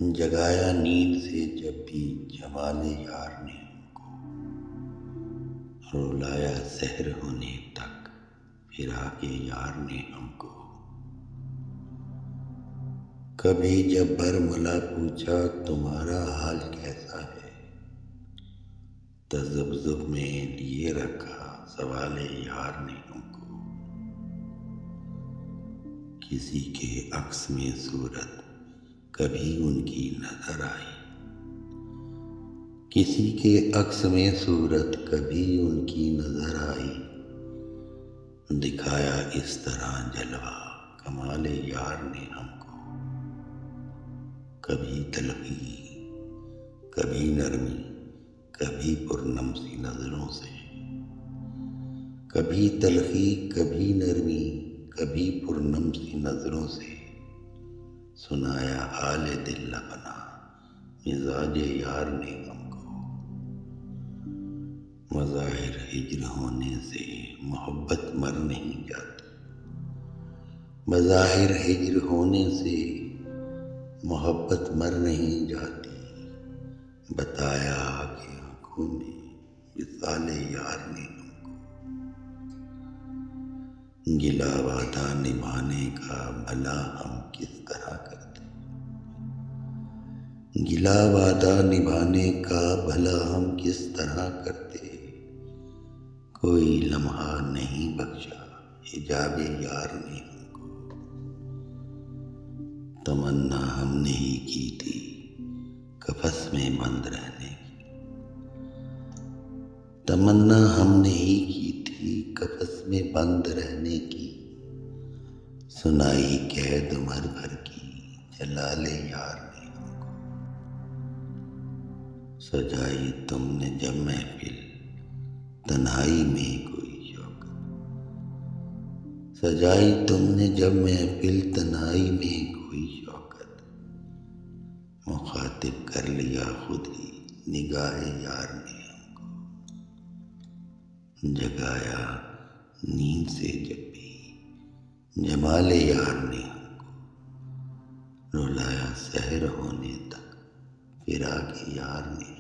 جگایا نیند سے جب بھی جمال یار نے ہم کو، رلایا سحر ہونے تک پھرا کے یار نے ہم کو۔ کبھی جب برملا پوچھا تمہارا حال کیسا ہے، تذبذب میں لیے رکھا سوال یار نے ہم کو۔ کسی کے عکس میں صورت کبھی ان کی نظر آئی، کسی کے عکس میں صورت کبھی ان کی نظر آئی، دکھایا اس طرح جلوہ کمال یار نے ہم کو۔ کبھی تلخی کبھی نرمی کبھی پرنم سی نظروں سے، کبھی تلخی کبھی نرمی کبھی پرنم سی نظروں سے، سنایا حال دل اپنا مزاج یار نے ہم کو۔ مظاہر ہجر ہونے سے محبت مر نہیں جاتی، مظاہر ہجر ہونے سے محبت مر نہیں جاتی، بتایا کہ آنکھوں میں وصال یار نے ہم کو۔ گلا وعدہ نبھانے کا بھلا ہم کس طرح کرتے، گلا وعدہ نبھانے کا بھلا ہم کس طرح کرتے، کوئی لمحہ نہیں بخشا حجاب یار نے ہم کو۔ تمنا ہم نے ہی کی تھی قفس میں بند رہنے کی، تمنا ہم نے ہی کی تھی قفس میں بند رہنے کی، سنائی قید عمر بھر کی جلال یار نے ہم کو۔ سجائی تم نے جب محفل تنہائی میں کوئی شوقت، سجائی تم نے جب محفل تنہائی میں کوئی شوقت، مخاطب کر لیا خود ہی نگاہ یار نے ہم کو۔ جگایا نیند سے جب بھی جمال یار نے ہم کو، رلایا سحر ہونے تک پھرا کے یار نے